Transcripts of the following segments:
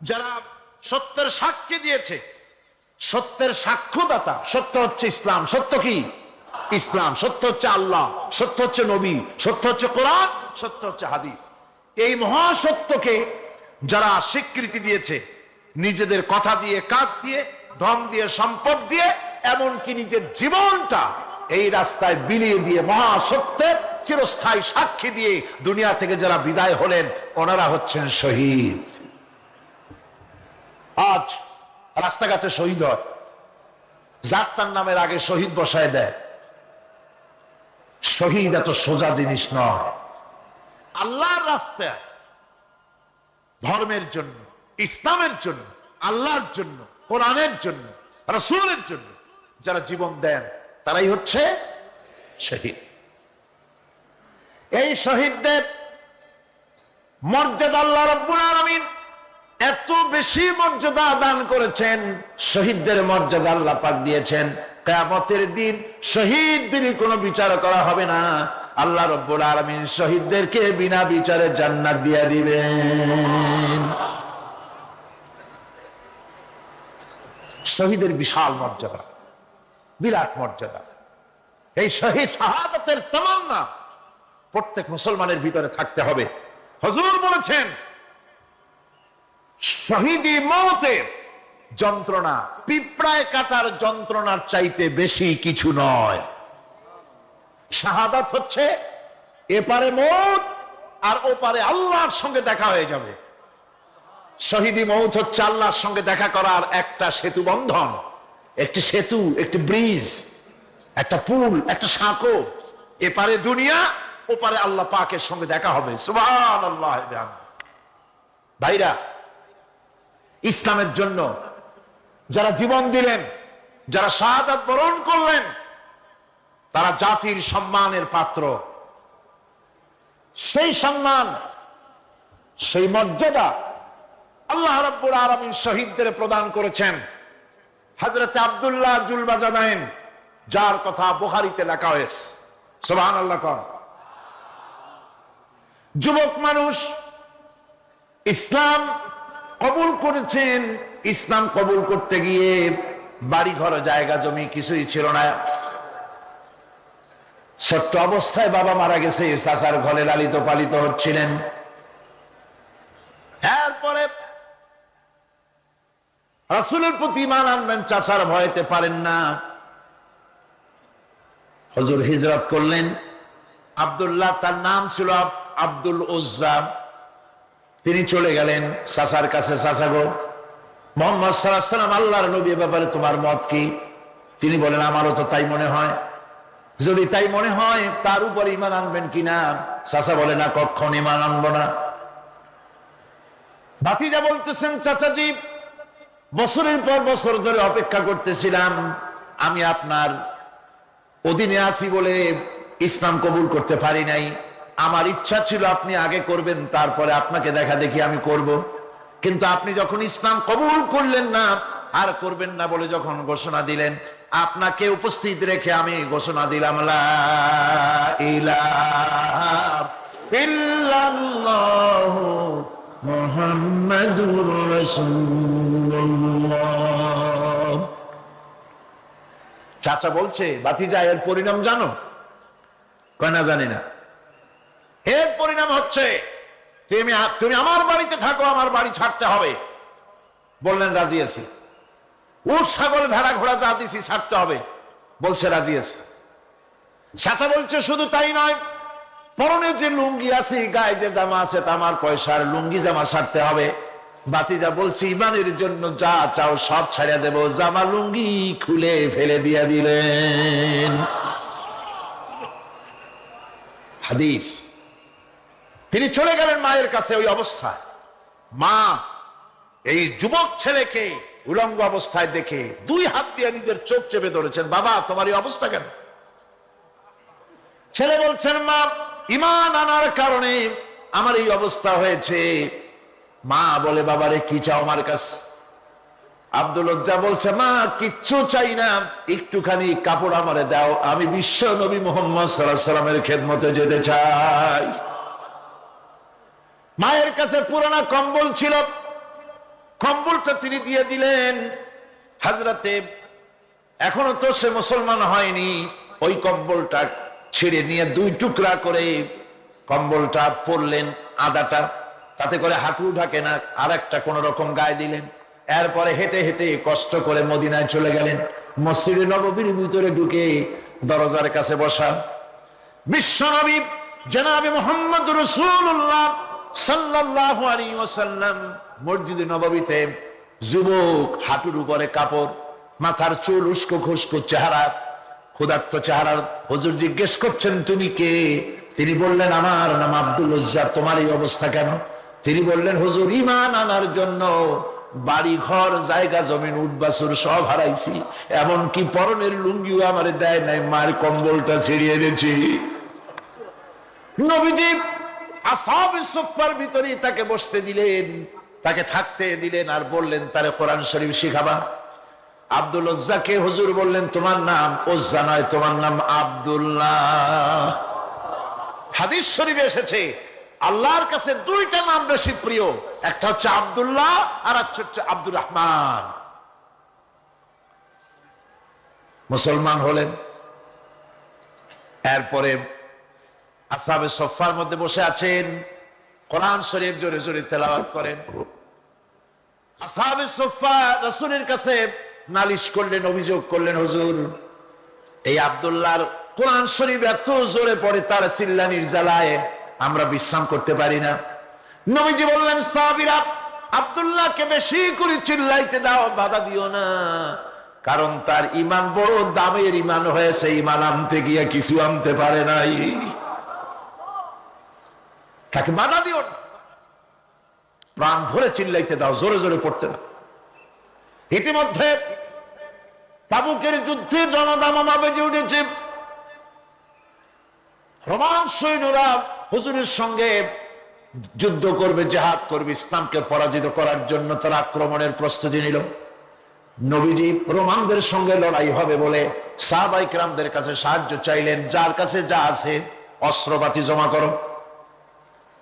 যারা সত্যের সাক্ষী দিয়েছে, সত্যের সাক্ষ্যদাতা। সত্য হচ্ছে ইসলাম। সত্য কি? ইসলাম। সত্য হচ্ছে আল্লাহ, সত্য হচ্ছে নবী, সত্য হচ্ছে কোরআন, সত্য হচ্ছে হাদিস। এই মহাসত্যকে যারা স্বীকৃতি দিয়েছে, নিজেদের কথা দিয়ে, কাজ দিয়ে, ধন দিয়ে, সম্পদ দিয়ে, এমনকি নিজের জীবনটা এই রাস্তায় বিলিয়ে দিয়ে মহাসত্যের চিরস্থায়ী সাক্ষী দিয়ে দুনিয়া থেকে যারা বিদায় হলেন, ওনারা হচ্ছেন শহীদ। আজ রাস্তাঘাটে শহীদ হয়, যার তার নামের আগে শহীদ বসায় দেয়। শহীদ এত সোজা জিনিস নয়। আল্লাহর রাস্তায় ধর্মের জন্য, ইসলামের জন্য, আল্লাহর জন্য, কোরআনের জন্য, রাসূলের জন্য যারা জীবন দেন, তারাই হচ্ছে শহীদ। এই শহীদদের মর্যাদা আল্লাহ রাব্বুল আলামিন এত বেশি মর্যাদা দান করেছেন। শহীদদের মর্যাদা আল্লাহ পাক দিয়েছেন, কিয়ামতের দিন শহীদদের কোনো বিচার করা হবে না। আল্লাহ রাব্বুল আলামিন শহীদদেরকে বিনা বিচারে জান্নাত দিয়ে দিবেন। শহীদের বিশাল মর্যাদা, বিরাট মর্যাদা। এই শহীদ শাহাদাতের তামান্না প্রত্যেক মুসলমানের ভিতরে থাকতে হবে। হুজুর বলেছেন, শহীদি মওতের যন্ত্রণা পিঁপড়ায় কাটার যন্ত্রণার চাইতে বেশি কিছু নয়। শাহাদাত হচ্ছে এপারে মওত আর ওপারে আল্লাহর সঙ্গে দেখা হয়ে যাবে। শহীদি মওত হচ্ছে আল্লাহর সঙ্গে দেখা করার একটা সেতু বন্ধন, একটি সেতু, একটি ব্রিজ, একটা পুল, একটা সাঁকো। এপারে দুনিয়া, ওপারে আল্লাহ পাকের সঙ্গে দেখা হবে। সুবহানাল্লাহ। ভাইরা, ইসলামের জন্য যারা জীবন দিলেন, যারা শাহাদাত বরণ করলেন, তারা জাতির সম্মানের পাত্র। সেই সম্মান, সেই মর্যাদা আল্লাহ রাব্বুল আলামিন শহীদদের প্রদান করেছেন। হযরত আব্দুল্লাহ জুলবাজাদাইন, যার কথা বুখারীতে লেখা হয়েছে, সুবহানাল্লাহ। যুবক মানুষ ইসলাম কবুল করেছেন। ইসলাম কবুল করতে গিয়ে বাড়ি ঘর, জায়গা জমি কিছুই ছিল না। ছোট্ট অবস্থায় বাবা মারা গেছে, চাচার ঘরে লালিত পালিত হচ্ছিলেন। এরপরে রাসূলের প্রতি ঈমান আনবেন, চাচার ভয়তে পারেন না। হুজুর হিজরত করলেন। আব্দুল্লাহ, তার নাম ছিল আব্দুল উজ্জা। তিনি চলে গেলেন চাচার কাছে। চাচা গো, মুহাম্মদ সাল্লাল্লাহু আলাইহি ওয়াসাল্লাম আল্লাহর নবী, ব্যাপারে তোমার মত কি? তিনি বলেন, আমারও তো তাই মনে হয়। যদি তাই মনে হয়, তার উপর ঈমান আনবেন কিনা? চাচা বলে, না, কখন ঈমান আনবো না। ভাতিজা বলতেছেন, চাচাজি, বছরের পর বছর ধরে অপেক্ষা করতেছিলাম, আমি আপনার অধীনে আছি বলে ইসলাম কবুল করতে পারি নাই। আমার ইচ্ছা ছিল আপনি আগে করবেন, তারপরে আপনাকে দেখা দেখি আমি করব। কিন্তু আপনি যখন ইসলাম কবুল করলেন না, আর করবেন না বলে যখন ঘোষণা দিলেন, আপনাকে উপস্থিত রেখে আমি ঘোষণা দিলাম, লা ইলাহা ইল্লাল্লাহু মুহাম্মাদুর রাসূলুল্লাহ। চাচা বলছে, ভাতিজা, এর পরিণাম জানো? কয়, না, জানি না। এর পরিণাম হচ্ছে তুমি আমার বাড়িতে থাকো, আমার বাড়ি ছাড়তে হবে। বললেন, রাজি আছি। উট, ছাগল, ভেড়া, ঘোড়া যা দিছি ছাড়তে হবে। বলছে, রাজি আছি। চাচা বলছে, শুধু তাই নয়, পরনে যে লুঙ্গি আছে, গায়ে যে জামা আছে, তামার পয়সার লুঙ্গি জামা ছাড়তে হবে। ভাতিজা বলছে, ইমানের জন্য যা চাও সব ছাড়িয়ে দেব। জামা লুঙ্গি খুলে ফেলে দিয়ে দিলেন। হাদিস। তিনি চলে গেলেন মায়ের কাছে। ওই অবস্থায় মা এই যুবক ছেলেকে উলঙ্গ অবস্থায় দেখে দুই হাত দিয়ে নিজের চোখ চেপে ধরেছেন। বাবা, তোমার এই অবস্থা কেন? ছেলে বলছেন, মা, ঈমান আনার কারণে আমার এই অবস্থা হয়েছে। মা বলে, বাবারে, কি চাও আমার কাছে? আব্দুল উজ্জা বলছে, মা, কিচ্ছু চাই না, একটুখানি কাপড় আমারে দাও, আমি বিশ্ব নবী মুহাম্মদ সাল্লাল্লাহু আলাইহি ওয়াসাল্লামের খেদমতে যেতে চাই। মায়ের কাছে পুরানা কম্বল ছিল, কম্বলটা তিনি দিয়ে দিলেন। হযরতে এখনো তো সে মুসলমান হয়নি, ওই কম্বলটা ছিঁড়ে নিয়ে দুই টুকরা করে কম্বলটা পরলেন, আদাটা তাতে করে হাঁটু ঢাকে না, আর একটা কোন রকম গায়ে দিলেন। এরপরে হেঁটে হেঁটে কষ্ট করে মদিনায় চলে গেলেন। মসজিদে নববীর ভিতরে ঢুকে দরজার কাছে বসা বিশ্বনবী জনাবে মুহাম্মদ রাসূলুল্লাহ সাল্লাল্লাহু আলাইহি ওয়াসাল্লাম মসজিদে নববীতে, যুবক, হাঁটুর উপরে কাপড়, মাথার চুল, উস্কো খুস্কো চেহারা, ক্ষুধার্ত চেহারার হুজুর জিজ্ঞেস করছেন তুমি কে? তিনি বললেন আমার নাম আব্দুল উজ্জা, তোমার এই অবস্থা কেন? তিনি বললেন হুজুর ঈমান আনার জন্য বাড়ি ঘর জায়গা জমিন উট বাছুর সব হারাইছি, এমনকি পরনের লুঙ্গিও আমারে দেয় নাই, মার কম্বলটা ছিড়িয়ে এনেছি। নবীজি আসহাবে সুফফার ভিতরে তাকে বসতে দিলেন, তাকে থাকতে দিলেন, আর বললেন তারে কোরআন শরীফ শিখাবা। আব্দুল উজ্জাকে হুজুর বললেন তোমার নাম উজ্জা নয়, তোমার নাম আব্দুল্লাহ। হাদিস শরীফে এসেছে আল্লাহর কাছে দুইটা নাম বেশি প্রিয়, একটা হচ্ছে আব্দুল্লাহ আর একটা হচ্ছে আব্দুর রহমান। মুসলমান হলেন, এরপরে আসহাবে সুফফার মধ্যে বসে আছেন, কোরআন শরীফ জোরে জোরে তেলাওয়াত করেন। আসহাবে সুফফা রাসূলের কাছে নালিশ করলেন, অভিযোগ করলেন, হুজুর এই আব্দুল্লাহর কোরআন শরীফ এত জোরে পড়ে, তার চিল্লানির জ্বালায় আমরা বিশ্রাম করতে পারি না। নবীজি বললেন সাহাবীরা আব্দুল্লাহকে বেশি করে চিল্লাইতে দাও, বাধা দিও না, কারণ তার ঈমান বড় দামের ঈমান হয়েছে, ঈমান আনতে গিয়ে কিছু আনতে পারে নাই, তাকে বাধা দিও না, প্রাণ ভরে চিল্লাইতে দাও, জোরে জোরে পড়তে দাও। ইতিমধ্যে তাবুকের যুদ্ধের রণদামামা বেজে উঠেছে। রোমান সৈন্যরা হুজুরের সঙ্গে যুদ্ধ করবে, জিহাদ করবে, ইসলামকে পরাজিত করার জন্য তারা আক্রমণের প্রস্তুতি নিল। নবীজি রোমানদের সঙ্গে লড়াই হবে বলে সাহাবায়ে কেরামদের কাছে সাহায্য চাইলেন, যার কাছে যা আছে অস্ত্রপাতি জমা করো,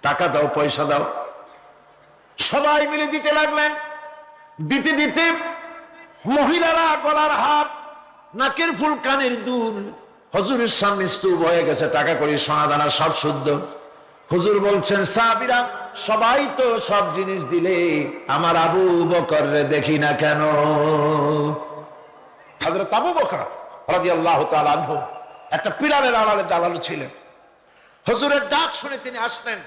টাকা দাও, পয়সা দাও। সবাই মিলে দিতে লাগলেন। দিতে দিতে মহিলারা গলার হাত, নাকের ফুল, কানের দুল হুজুরের সামনে স্তূপ হয়ে গেছে, টাকা করি, সোনা দানা সব শুদ্ধ। হুজুর বলছেন সাহাবীরা সবাই তো সব জিনিস দিলে, আমার আবু বকর রে দেখি না কেন? হযরত আবু বকর রাদিয়াল্লাহু তাআলা আনহু একটা পিলারের আড়ালে দাঁড়ানো ছিলেন। হুজুরের ডাক শুনে তিনি আসলেন,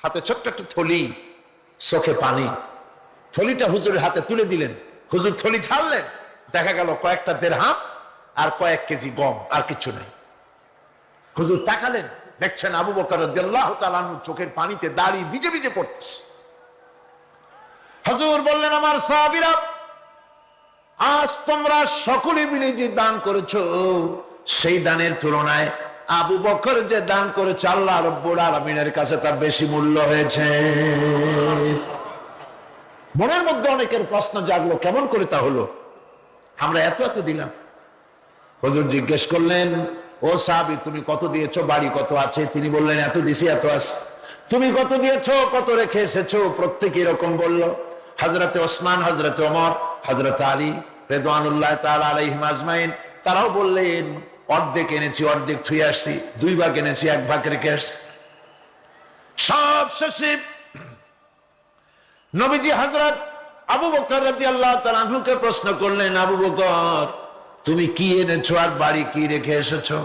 হাতে ছোট্ট একটা থলি, চোখে পানি। থলিটা হুজুরের হাতে তুলে দিলেন। হুজুর থলি ছাড়লেন, দেখা গেল কয়েকটা দিরহাম আর কয়েক কেজি গম, আর কিছু নাই। হুজুর তাকালেন, দেখছেন আবু বকর রাদিয়াল্লাহু তাআলা আনহু চোখের পানিতে দাড়ি ভিজে ভিজে পড়তেছে। হুজুর বললেন আমার সাহাবীরা আজ তোমরা সকলে মিলে যে দান করেছো, সেই দানের তুলনায় আবু বকর যে দান করেছে আল্লাহ রাব্বুল আলামিনের কাছে তার বেশি মূল্য হয়েছে। মনের মধ্যে অনেকের প্রশ্ন জাগলো, কেমন করে তা হলো? আমরা এত এত দিলাম। হুজুর জিজ্ঞেস করলেন ও সাহাবী তুমি কত দিয়েছো, বাড়ি কত আছে? তিনি বললেন এত দিছি, এত আছে। তুমি কত দিয়েছো, কত রেখে এসেছো? প্রত্যেকে এরকম বলল। হযরতে ওসমান, হযরতে ওমর, হযরতে আলী রিদওয়ানুল্লাহ তাআলা আলাইহিম আজমাইন তারাও বললেন অর্ধেক এনেছি, অর্ধেক থুয়ে আসছি, 2 ভাগ এনেছি, 1 ভাগ রেখে আসছি। সব শেষে নবীজি হযরত আবু বকর রাদিয়াল্লাহু তাআলা আনহুকে প্রশ্ন করলেন, আবু বকর তুমি কি এনেছো আর বাড়ি কি রেখে এসেছো?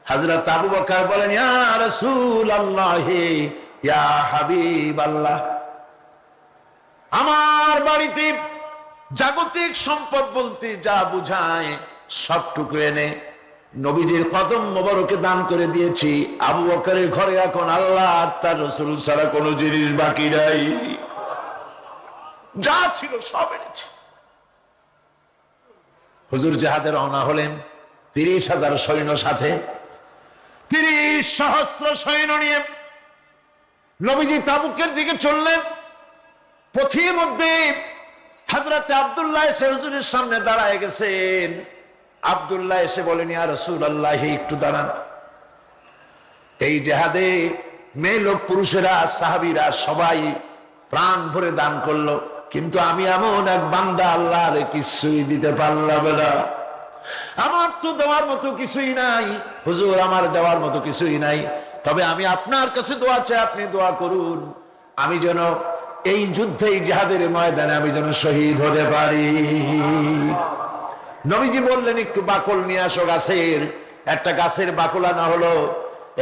হযরত আবু বকর বলেন ইয়া রাসূলুল্লাহ, ইয়া হাবিবাল্লাহ, আমার বাড়িতে জাগতিক সম্পদ বলতে যা বুঝায় সবটুকু এনে নবীজির কদম মোবারকে দান করে দিয়েছি। আবু বকরের ঘরে এখন আল্লাহ আর তার রাসূল ছাড়া কোনো জিনিস বাকি নাই, যা ছিল সব এনেছি। হুজুর জিহাদে রওনা হলেন 30,000 সৈন্য সাথে, 30 সহস্র সৈন্য নিয়ে নবীজি তাবুকের দিকে চললেন। পথের মধ্যে হযরত আব্দুল্লাহ এসে হুজুরের সামনে দাঁড়ায় গেছেন। আব্দুল্লাহ এসে বলেন ইয়া রাসূলুল্লাহ একটু দাঁড়ান। এই জিহাদে মেয়ে লোক পুরুষেরা সাহাবীরা সবাই প্রাণ ভরে দান করলো, কিন্তু আমি এমন এক বান্দা, আল্লাহর কিছুই দিতে পারলাম না। আমার তো দেওয়ার মতো কিছুই নাই হুজুর, আমার দেওয়ার মতো কিছুই নাই। তবে আমি আপনার কাছে দোয়া চাই, আপনি দোয়া করুন আমি যেন এই যুদ্ধে, এই জিহাদের ময়দানে আমি যেন শহীদ হতে পারি। নবীজি বললেন, একটু বাকল নিয়ে আসো গাছের। একটা গাছের বাকল আনা হলো।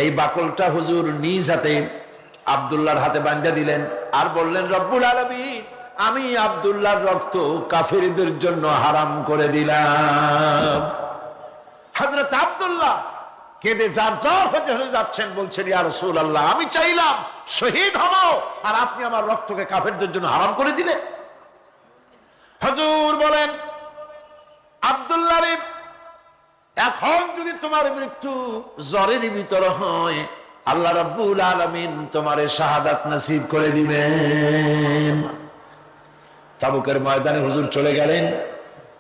এই বাকলটা হুজুর নিজ হাতে আব্দুল্লাহর হাতে বাঁধা দিলেন, আর বললেন, রব্বুল আলামিন, আমি আব্দুল্লাহর রক্ত কাফেরদের জন্য হারাম করে দিলাম। হযরত আব্দুল্লাহ কেঁদে জারজার হয়ে যাচ্ছেন, বলছেন, ইয়া রাসূলুল্লাহ, আমি চাইলাম শহীদ হব, আর আপনি আমার রক্তকে কাফেরদের জন্য হারাম করে দিলেন। হুজুর বলেন, আব্দুল্লাহ রে, এখন যদি তোমার মৃত্যু জ্বরের ভিতর হয়, আল্লাহ রাব্বুল আলামিন তোমারে শাহাদাত নসিব করে দিবেন। তাবুকের ময়দানে হুজুর চলে গেলেন।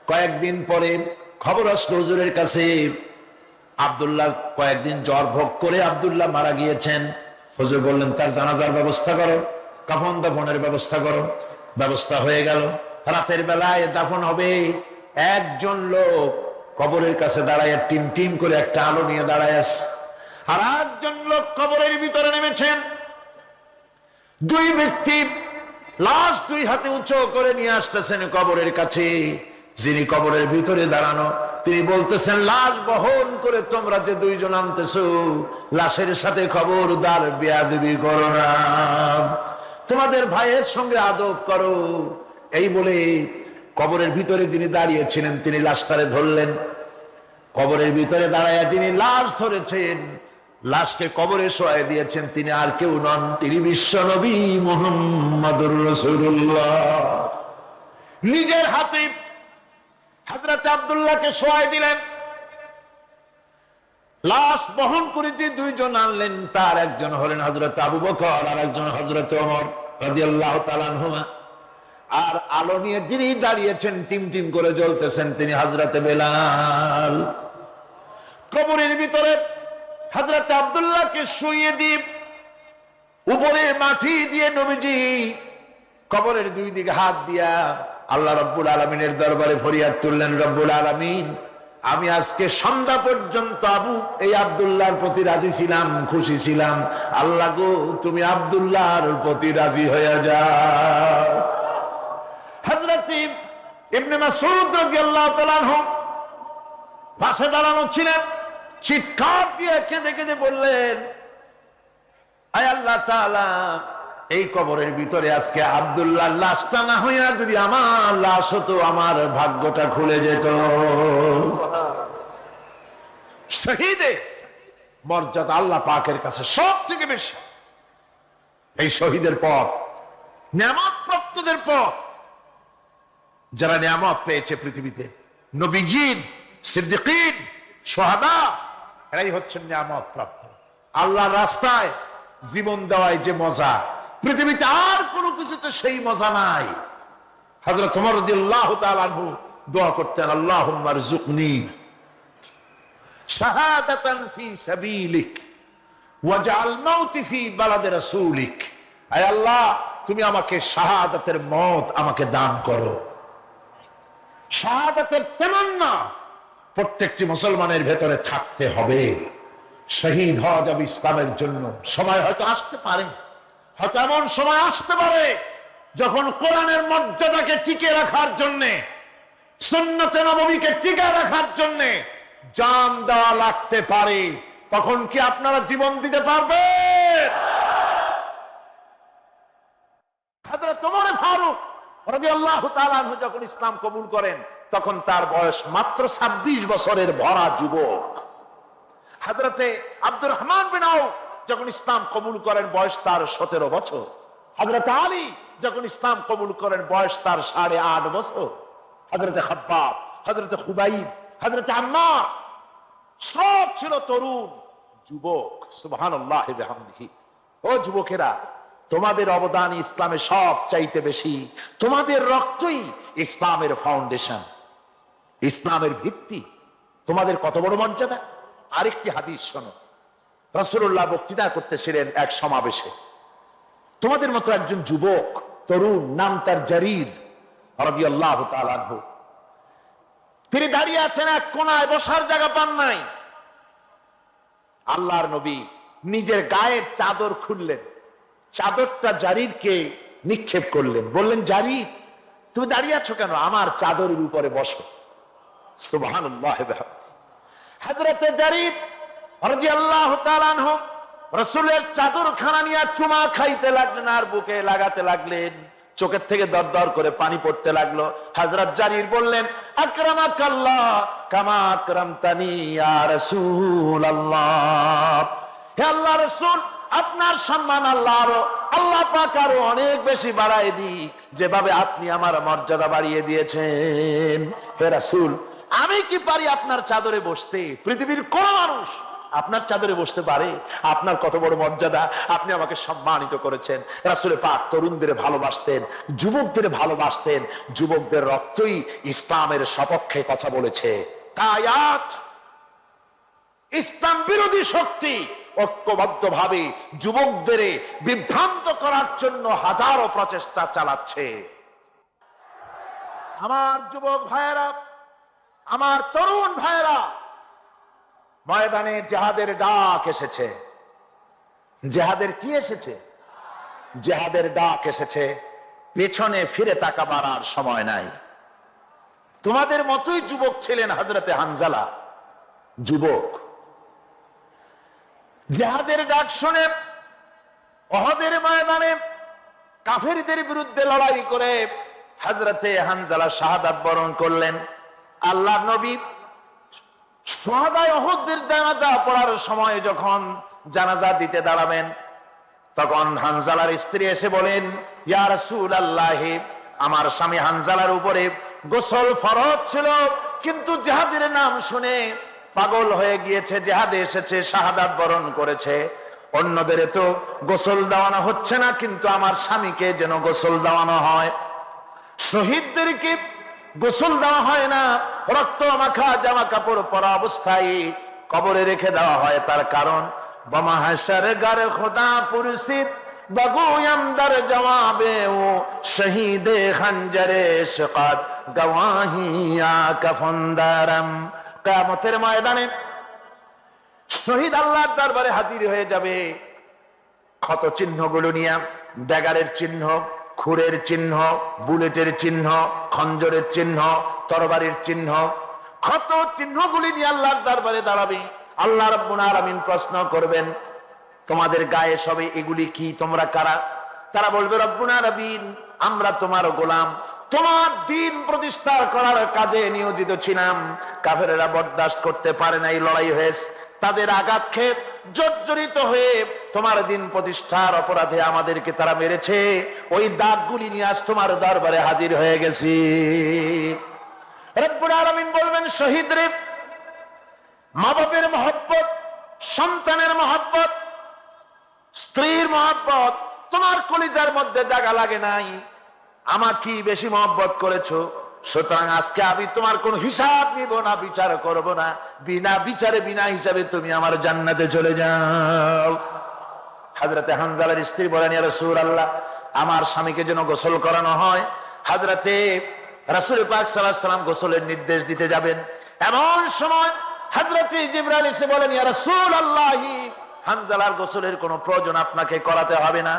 কয়েকদিন পরে খবর আসলো হুজুরের কাছে, আব্দুল্লাহ কয়েকদিন জ্বর ভোগ করে আব্দুল্লাহ মারা গিয়েছেন। হুজুর বললেন, তার জানাজার ব্যবস্থা করো, কাফন দাফনের ব্যবস্থা করো। ব্যবস্থা হয়ে গেল। রাতের বেলায় দাফন হবে। একজন লোক কবরের কাছে দাঁড়ায় টিম টিম করে একটা আলো নিয়ে দাঁড়ায় আছে, আর একজন লোক কবরের ভিতরে নেমেছেন। দুই ব্যক্তি লাশ দুই হাতে উঁচু করে নিয়ে আসতেছেন কবরের কাছে। যিনি কবরের ভিতরে দাঁড়ানো, তিনি বলতেছেন, লাশ বহন করে তোমরা যে দুইজন আনতেছো, লাশের সাথে খবরদার বেয়াদবি করো না, তোমাদের ভাইয়ের সঙ্গে আদব করো। এই বলে কবরের ভিতরে যিনি দাঁড়িয়েছিলেন, তিনি লাশটারে ধরলেন। কবরের ভিতরে দাঁড়ায় যিনি লাশ ধরেছেন, লাশকে কবরে শোয়াই দিয়েছেন, তিনি আর কেউ নন, তিনি বিশ্ব নবী মুহাম্মদুর রাসূলুল্লাহ। নিজের হাতে হযরত আব্দুল্লাহকে শোয়াই দিলেন। লাশ বহন করে যে দুইজন আনলেন, তার একজন হলেন হযরত আবু বকর, আর একজন হযরত ওমর রাদিয়াল্লাহু তাআলা আনহুমা। আর আলো নিয়ে যিনি দাঁড়িয়েছেন, টিম টিম করে জ্বলতেছেন, তিনি হযরত বেলাল। কবরের ভিতরে হযরত আব্দুল্লাহকে শুইয়ে দিয়ে উপরে মাটি দিয়ে নবীজি কবরের দুই দিকে হাত দিয়া আল্লাহ রাব্বুল আলামিনের দরবারে ফরিয়াদ তুললেন, রব্বুল আলামিন, আমি আজকে সন্ধ্যা পর্যন্ত এই আব্দুল্লাহর প্রতি রাজি ছিলাম, খুশি ছিলাম। আল্লাহ গো, তুমি আব্দুল্লাহর প্রতি রাজি হয়ে যাও। হযরত ইবনে মাসউদ রাদিয়াল্লাহু তাআলা আনহু পাশে দাঁড়ানো ছিলেন। চিৎকার দিয়ে কেঁদে কেঁদে বললেন, আয় আল্লাহ তাআলা, এই কবরের ভিতরে আজকে আব্দুল্লাহর লাশটা না হইয়া যদি আমার লাশ হতো, আমার ভাগ্যটা খুলে যেত। শহীদের মর্যাদা আল্লাহ পাকের কাছে সব থেকে বেশি। এই শহীদের পথ নিয়ামত প্রাপ্তদের পথ। যারা নিয়ামত পেয়েছে পৃথিবীতে, নবীগণ, সিদ্দিকীন, শুহাদা, এরাই হচ্ছেন নিয়ামত প্রাপ্ত। আল্লাহর রাস্তায় জীবন দেওয়ায় যে মজা, পৃথিবীতে আর কোনো কিছুতে সেই মজা নাই। হযরত ওমর রাদিয়াল্লাহু তাআলা আনহু দোয়া করতেন, আল্লাহুম্মা রযুকনি শাহাদাতান ফি সাবিলিক ওয়াজআল মাউতি ফি বালাদি রাসূলিক। আয় আল্লাহ, তুমি আমাকে শাহাদাতের মওত আমাকে দান করো। শাহাদাতের তামান্না প্রত্যেকটি মুসলমানের ভেতরে থাকতে হবে। শহীদ হওয়া যাবে ইসলামের জন্য। সময় হয়তো আসতে পারে, হয়তো এমন সময় আসতে পারে যখন কোরআনের মর্যাদাকে টিকে রাখার জন্য, সুন্নতে নববীকে টিকে রাখার জন্য জান দেওয়া লাগতে পারে। তখন কি আপনারা জীবন দিতে পারবেন? হযরত ওমর ফারুক রাদিয়াল্লাহু তাআলা আনহু যখন ইসলাম কবুল করেন, তখন তার বয়স মাত্র 26 বছরের ভরা যুবক। হযরতে আব্দুর রহমান বিন আউফ যখন ইসলাম কবুল করেন, বয়স তার 17 বছর। হযরত আলী যখন ইসলাম কবুল করেন, বয়স তার 8.5 বছর। হযরতে খাব্বাব, হযরতে খুবাইব, হযরতে আম্মার সব ছিল তরুণ যুবক। সুবহানাল্লাহি ওয়া বিহামদিহি। ও যুবকেরা, তোমাদের অবদান ইসলামে সব চাইতে বেশি। তোমাদের রক্তই ইসলামের ফাউন্ডেশন, ইসলামের ভিত্তি। তোমাদের কত বড় মর্যাদা। আরেকটি হাদিস শোনো। রাসূলুল্লাহ বক্তৃতা করতেছিলেন এক সমাবেশে। তোমাদের মতো একজন যুবক তরুণ, নাম তার জারির রাদিয়াল্লাহু তাআলা আনহু। তিনি দাঁড়িয়ে আছেন এক কোনায়, বসার জায়গা পান নাই। আল্লাহর নবী নিজের গায়ের চাদর খুললেন, চাদরটা জারিরকে নিক্ষেপ করলেন, বললেন, জারির তুমি দাঁড়িয়ে আছো কেন? আমার চাদরের উপরে বসো। সুবহানাল্লাহ। হযরতে জারির রাদিয়াল্লাহু তাআলা আনহু রাসূলের চাদরখানা নিয়ে চুমা খাইতে লাগলেন আর বুকে লাগাতে লাগলেন। চোখের থেকে দরদর করে পানি পড়তে লাগলো। হযরত জারির বললেন, আকরামাকাল্লাহ কামা আকরামতানি ইয়া রাসূলুল্লাহ। হে আল্লাহর রাসূল, আপনার সম্মান আল্লাহ পাক আরো অনেক বেশি বাড়ায় দিক, যেভাবে আপনি আমার মর্যাদা বাড়িয়ে দিয়েছেন। হে রাসূল, আমি কি পারি আপনার চাদরে বসতে? পৃথিবীর কোন মানুষ আপনার চাদরে বসতে পারে? আপনার কত বড় মর্যাদা, আপনি আমাকে সম্মানিত করেছেন। রাসূল পাক তরুণদের ভালোবাসতেন, যুবকদের ভালোবাসতেন। যুবকদের রক্তই ইসলামের সপক্ষে কথা বলেছে। তাই আজ ইসলাম বিরোধী শক্তি ঐক্যবদ্ধভাবে যুবকদের বিভ্রান্ত করার জন্য হাজারো প্রচেষ্টা চালাচ্ছে। আমার যুবক ভাইয়েরা, আমার তরুণ ভাইয়েরা, ময়দানে জিহাদের ডাক এসেছে। জিহাদের কি এসেছে? জিহাদের ডাক এসেছে। পেছনে ফিরে তাকাবার আর সময় নাই। তোমাদের মতোই যুবক ছিলেন হযরতে হানজালা, যুবক। জিহাদের ডাক শুনে উহুদের ময়দানে কাফেরদের বিরুদ্ধে লড়াই করে হযরতে হানজালা শাহাদাত বরণ করলেন। আল্লাহর নবী শুহাদায়ে উহুদের জানাজা পড়ার সময় যখন জানাজা দিতে দাঁড়াবেন, তখন হানজালার স্ত্রী এসে বলেন, ইয়া রাসূলুল্লাহ, আমার স্বামী হানজালার উপরে গোসল ফরজ ছিল, কিন্তু জিহাদের নাম শুনে পাগল হয়ে গিয়েছে, জিহাদে এসেছে, শাহাদাত বরণ করেছে। অন্যদের তো গোসল দেওয়ানো হচ্ছে না, কিন্তু আমার স্বামীকে যেন গোসল দেওয়ানো হয়। শহীদদেরকে গোসল দেওয়া হয় না, রক্ত মাখা জামা কাপড় পরা অবস্থায় কবরে রেখে দেওয়া হয়। তার কারণ, বমা হাশর গার খোদা পুরসিদ বগুয়াম দার জবাবে ও শহীদে খঞ্জরে শিকাত গওয়াহিয়া কাফনদারম। কিয়ামতের ময়দানে শহীদ আল্লাহর দরবারে হাজির হয়ে যাবে ক্ষত চিহ্নগুলো নিয়ে, ড্যাগারের চিহ্ন, খুরের চিহ্ন, বুলেটের চিহ্ন, খঞ্জরের চিহ্ন, তরবারির চিহ্ন, ক্ষত চিহ্নগুলি নিয়ে আল্লাহর দরবারে দাঁড়াবে। আল্লাহ রাব্বুল আলামিন প্রশ্ন করবেন, তোমাদের গায়ে সবে এগুলি কি? তোমরা কারা? তারা বলবে, রব্বুল আলামিন, আমরা তোমার গোলাম, তোমার দ্বীন প্রতিষ্ঠা করার কাজে নিয়োজিত ছিলাম। কাফেরেরা বরদাস্ত করতে পারে নাই, লড়াই হয়েছে, তাদের আঘাত খেয়ে জর্জরিত হয়ে তোমার দ্বীন প্রতিষ্ঠার অপরাধে আমাদেরকে তারা মেরেছে। ওই দাগগুলি নিয়ে আজ তোমার দরবারে হাজির হয়ে গেছি। রব্বুল আলামিন বলবেন, শহীদ রে, মা বাপের মহব্বত, সন্তানের মহব্বত, স্ত্রীর মহব্বত তোমার কলিজার মধ্যে জায়গা লাগে নাই, আমাকে বেশি মহব্বত করেছো। সুতরাং আজকে আমি তোমার কোন হিসাব নিব না, বিচার করব না। বিনা বিচারে, বিনা হিসাবে তুমি আমার জান্নাতে চলে যাও। হযরতে হানজালার স্ত্রী বলেন, ইয়া রাসূলুল্লাহ, আমার স্বামীকে যেন গোসল করানো হয়। হযরতে রাসূল পাক সাল্লাল্লাহু আলাইহি ওয়াসাল্লাম গোসলের নির্দেশ দিতে যাবেন, এমন সময় হযরতে জিবরাইল এসে বলেন, ইয়া রাসূলুল্লাহ, হানজালার গোসলের কোনো প্রয়োজন আপনাকে করাতে হবে না,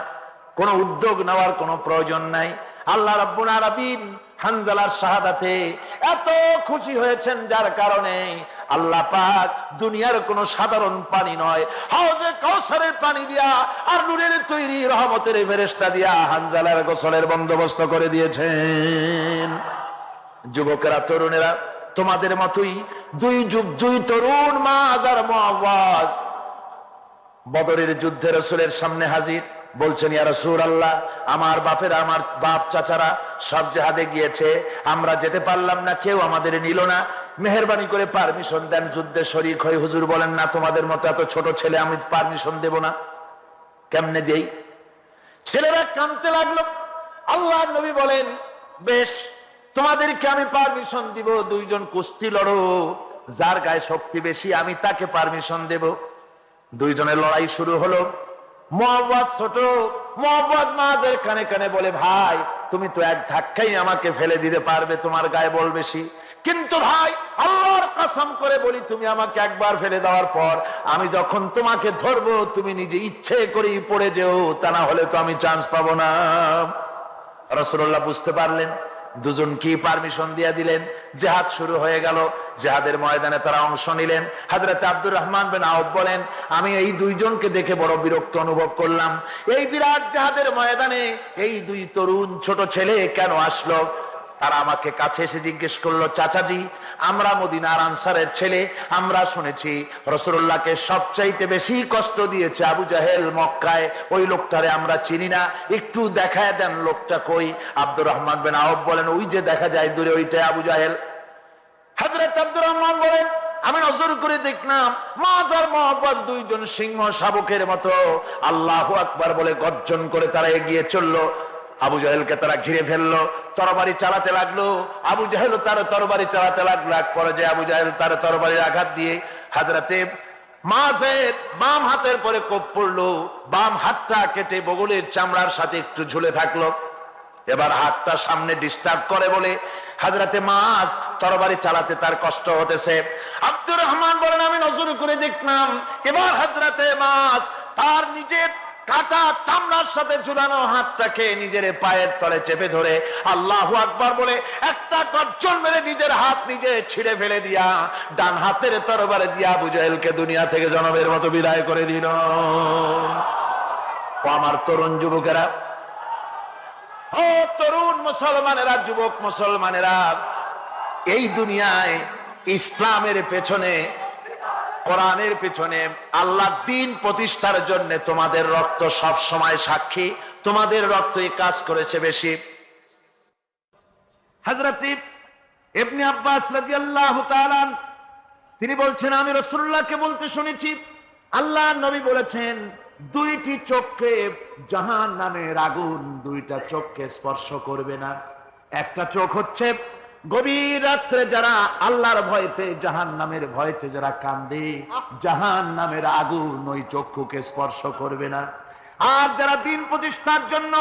কোনো উদ্যোগ নেওয়ার কোনো প্রয়োজন নাই। আল্লাহ রাব্বুল আলামিন হানজালার শাহাদাতে এত খুশি হয়েছেন, যার কারণে আল্লাহ পাক দুনিয়ার কোনো সাধারণ পানি নয়, হাউজে কাউসারের পানি দিয়া আর নূরের তৈরি রহমতের ফেরেশতা দিয়া হানজালার গোসলের বন্দোবস্ত করে দিয়েছেন। যুবকেরা, তরুণেরা, তোমাদের মতোই দুই যুগ, দুই তরুণ মায আর মুআওয়াজ বদরের যুদ্ধে রাসূলের সামনে হাজির। বলছেন, ইয়া রাসূলুল্লাহ, আমার বাপেরা, আমার বাপ চাচারা সব জিহাদে গিয়েছে, আমরা যেতে পারলাম না, কেউ আমাদের নিল না, মেহেরবানি করে পারমিশন দেন, যুদ্ধে শরীক হই। হুজুর বলেন, না, তোমাদের মতো এত ছোট ছেলে আমি পারমিশন দেব না। কেমনে দেই? ছেলেরা কাঁদতে লাগলো। আল্লাহর নবী বলেন, বেশ, তোমাদেরকে আমি পারমিশন দিব, দুইজন কুস্তি লড়ো, যার গায়ে শক্তি বেশি আমি তাকে পারমিশন দেব। দুইজনের লড়াই শুরু হলো। মুআওয়াজ ছোট, মোহাম্মদ মাদের কানে কানে বলে, ভাই তুমি তো এক ধাক্কাই আমাকে ফেলে দিতে পারবে, তোমার গায়ে বল বেশি, কিন্তু ভাই আল্লাহর কসম করে বলি, তুমি আমাকে একবার ফেলে দেওয়ার পর আমি যখন তোমাকে ধরবো তুমি নিজে ইচ্ছে করেই পড়ে যেও, তা না হলে তো আমি চান্স পাবো না। রাসূলুল্লাহ বুঝতে পারলেন, দুজনকে পারমিশন দিয়ে দিলেন, জিহাদ শুরু হয়ে গেল। জিহাদের ময়দানে তারা অংশ নিলেন। হযরত আব্দুর রহমান বিন আউফ বলেন, আমি এই দুইজনকে দেখে বড় বিরক্ত অনুভব করলাম। এই বিরাট জিহাদের ময়দানে এই দুই তরুণ ছোট ছেলে কেন আসলো? তারা আমাকে কাছে এসে জিজ্ঞেস করলো, চাচাজি আমরা মদিনার আনসারের ছেলে, আমরা শুনেছি রাসূলুল্লাহকে সবচাইতে বেশি কষ্ট দিয়েছে আবু জাহেল মক্কায়, ওই লোকটারে আমরা চিনি না, একটু দেখায় দেন লোকটা কই। আব্দুর রহমান বিন আউফ বলেন, ওই যে দেখা যায় দূরে, ওইটাই আবু জাহেল। হযরত আব্দুর রহমান বলেন, আমি নজর করে দেখলাম মায আর মুহাব্বত দুইজন সিংহ শাবকের মতো আল্লাহু আকবার বলে গর্জন করে তারা এগিয়ে চললো। আবু জাহেলকে তারা ঘিরে ফেললো, তরবারি চালাতে লাগলো। আবু জাহেল তার তরবারি চালাতে লাগলো। এক পর্যায়ে আবু জাহেল তার তরবারির আঘাত দিয়ে হযরতে মাযের বাম হাতের পরে কোপ পড়লো, বাম হাতটা কেটে বগলের চামড়ার সাথে একটু ঝুলে থাকলো। এবার হাতটা সামনে ডিস্টার্ব করে বলে হযরতে মায তরবারি চালাতে তার কষ্ট হতেছে। আব্দুর রহমান বলেন, আমি নজর করে দেখলাম এবার হযরতে মায তার নিজের কাটা চামড়ার সাথে ঝুলানো হাতটাকে নিজের পায়ের তলে চেপে ধরে আল্লাহু আকবার বলে একটা গর্জন মেরে নিজের হাত নিজে ছিঁড়ে ফেলে দিয়া ডান হাতের তরবারি দিয়া আবু জাহেলকে দুনিয়া থেকে জনমের মতো বিদায় করে দিল। ও আমার তরুণ যুবকেরা, ও তরুণ মুসলমানেরা, যুবক মুসলমানেরা, এই দুনিয়ায় ইসলামের পেছনে, কোরআনের পেছনে, আল্লাহর দ্বীন প্রতিষ্ঠার জন্য তোমাদের রক্ত সব সময় সাক্ষী, তোমাদের রক্তই কাজ করেছে বেশি। হযরত ইবনে আব্বাস রাদিয়াল্লাহু তাআলা তিনি বলছেন, আমি রাসূলুল্লাহকে বলতে শুনেছি আল্লাহর নবী বলেছেন, দুইটি চোখকে জাহান্নামের আগুন দুইটা চোখকে স্পর্শ করবে না। একটা চোখ হচ্ছে গভীর রাত্রে যারা আল্লাহর ভয়তে, জাহান্নামের ভয়তে যারা কান্দে, জাহান্নামের আগুন ওই চক্ষুকে স্পর্শ করবে না। আর যারা দ্বীন প্রতিষ্ঠার জন্য,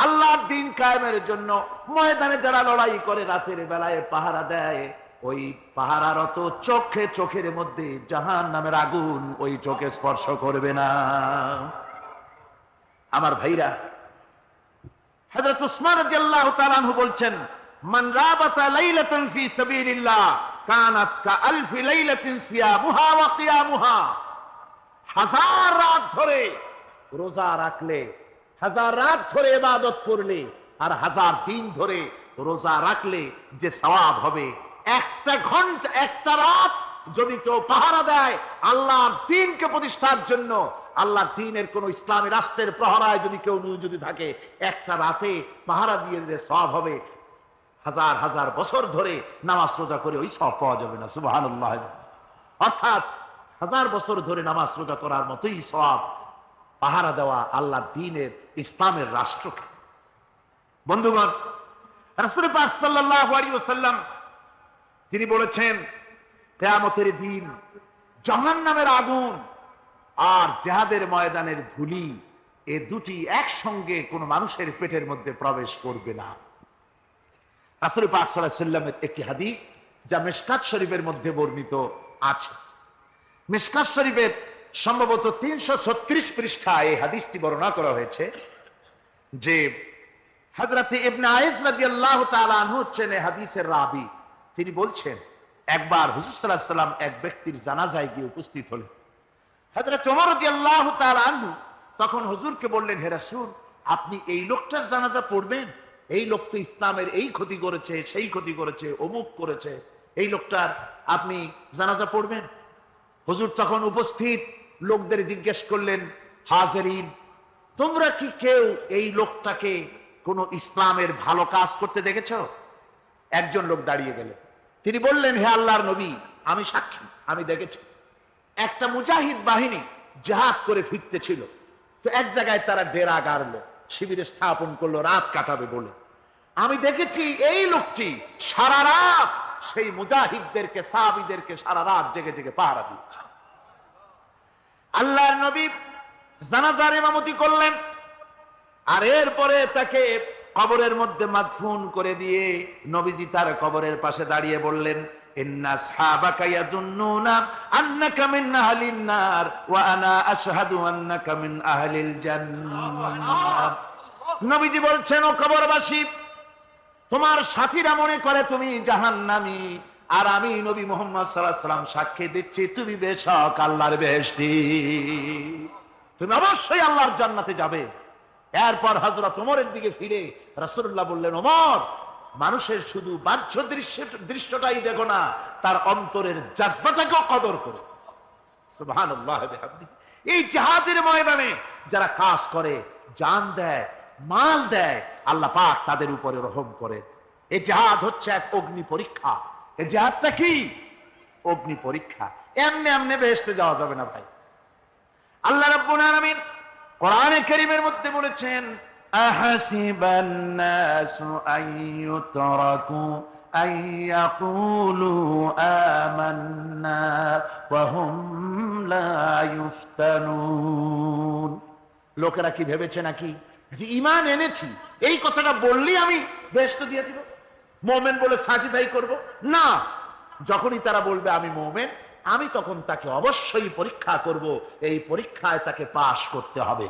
আল্লাহর দ্বীন কায়েমের জন্য ময়দানে যারা লড়াই করে, রাতের বেলায় পাহারা দেয়, ওই পাহারারত চোখে, চোখের মধ্যে জাহান্নামের আগুন ওই চোখে স্পর্শ করবে না। আমার ভাইরা, হযরত উসমান রাদিয়াল্লাহু তাআলা আনহু বলছেন, মান রাবাতা লাইলাতান ফি সাবিলিল্লাহ কানাত কাআলফি লাইলাতিন সিয়ামুহা ওয়া কিয়ামুহা। হাজার রাত ধরে রোজা রাখলে, হাজার রাত ধরে ইবাদত করলে, আর হাজার দিন ধরে রোজা রাখলে যে সওয়াব হবে, একটা ঘন্টা, একটা রাত যদি কেউ পাহারা দেয় আল্লাহর দ্বীনকে প্রতিষ্ঠার জন্য, আল্লাহর দ্বীনের কোন ইসলামী রাষ্ট্রের প্রহরায় যদি কেউ নিয়োজিত থাকে, একটা রাতে পাহারা দিয়ে যে সওয়াব হবে, হাজার হাজার বছর ধরে নামাজ রোজা করে ওই সওয়াব পাওয়া যাবে না। সুবহানাল্লাহ। অর্থাৎ হাজার বছর ধরে নামাজ রোজা করার মতোই সওয়াব পাহারা দেওয়া আল্লাহর দ্বীনের, ইসলামের রাষ্ট্রকে। বন্ধুগণ, রাসূল পাক সাল্লাল্লাহু আলাইহি ওয়াসাল্লাম তিনি বলেছেন, কিয়ামতের দিন জাহান্নামের আগুন আর জিহাদের ময়দানের ধুলি, এই দুটি একসঙ্গে কোন মানুষের পেটের মধ্যে প্রবেশ করবে না। রাসূল পাক সাল্লাল্লাহু আলাইহি ওয়াসাল্লামের একটি হাদিস যা মিশকাত শরীফের মধ্যে বর্ণিত আছে। মিশকাত শরীফের সম্ভবত 336 পৃষ্ঠায় এই হাদিসটি বর্ণনা করা হয়েছে যে হযরত ইবনে আইস রাদিয়াল্লাহু তাআলা আনহু হচ্ছেন এই হাদিসের রাবী। তিনি বলছেন, একবার হুজুর সাল্লাল্লাহু আলাইহি ওয়াসাল্লাম এক ব্যক্তির জানাজায় গিয়ে উপস্থিত হলেন। হযরত ওমর রাদিয়াল্লাহু তাআলা আনহু তখন হুজুরকে বললেন, হে রাসূল, আপনি এই লোকটার জানাজা পড়বেন? এই লোক তো ইসলামের এই ক্ষতি করেছে, সেই ক্ষতি করেছে, অমুক করেছে, এই লোকটার আপনি জানাজা পড়বেন? হুজুর তখন উপস্থিত লোকদের জিজ্ঞেস করলেন, হাজিরিন, তোমরা কি কেউ এই লোকটাকে কোন ইসলামের ভালো কাজ করতে দেখেছো? একজন লোক দাঁড়িয়ে গেলেন, তিনি বললেন, হে আল্লাহর নবী, আমি সাক্ষী, আমি দেখেছি। একটা মুজাহিদ বাহিনী জিহাদ করে ফিরতে ছিল, তো এক জায়গায় তারা ডেরা গাড়লো, শিবিরে স্থাপন করলো রাত কাটাবে বলে। আমি দেখেছি এই লোকটি সারা রাত সেই মুজাহিদদেরকে, সাহাবীদেরকে সারা রাত জেগে জেগে পাহারা দিচ্ছে। আল্লাহর নবী জানাজার ইমামতি করলেন। আর এরপরে তাকে কবরের মধ্যে মাদফুন করে দিয়ে নবীজি তার কবরের পাশে দাঁড়িয়ে বললেন, ইন্না আসহাবাকা ইয়াযুন্নুনা আন্নাকা মিন আহলিন নার ওয়া আনা আশহাদু আন্নাকা মিন আহলিল জান্নাহ। নবীজি বলছেন, ও কবরবাসী, তোমার সাথীরা মনে করে তুমি জাহান্নামী, আর আমি নবী মুহাম্মদ সাল্লাল্লাহু আলাইহি ওয়াসাল্লাম সাক্ষী দিচ্ছি তুমি বেশক আল্লাহর বেহেশতি, তুমি অবশ্যই আল্লাহর জান্নাতে যাবে। এরপর হযরত ওমরের দিকে ফিরে রাসূলুল্লাহ বললেন, ওমর, মানুষের শুধু বাহ্য দৃশ্যটাই দেখো না, তার অন্তরের জাযবাটাকেও কদর করো। সুবহানাল্লাহ বিহামদিহি। এই জিহাদের ময়দানে যারা কাজ করে, জান দেয়, মাল দেয়, আল্লাহ পাক তাদের উপরে রহম করে। এই জিহাদ হচ্ছে এক অগ্নি পরীক্ষা। এই জিহাদটা কি? অগ্নি পরীক্ষা। এমনি এমনি বেহেশতে যাওয়া যাবে না ভাই। আল্লাহ রাব্বুল আলামিন কোরআনে কারীমের মধ্যে বলেছেন, আহাসিবান নাসু আইয়ুতরাকু আইয়াকুলু আমান্না ওয়া হুম লা ইফতানুন। লোকেরা কি ভেবেছে নাকি যে ঈমান এনেছি এই কথাটা বললেই আমি বেহেশত দিয়ে দিব, মুমিন বলে সার্টিফাই করব? না, যখনই তারা বলবে আমি মুমিন, আমি তখন তাকে অবশ্যই পরীক্ষা করব, এই পরীক্ষায় তাকে পাশ করতে হবে।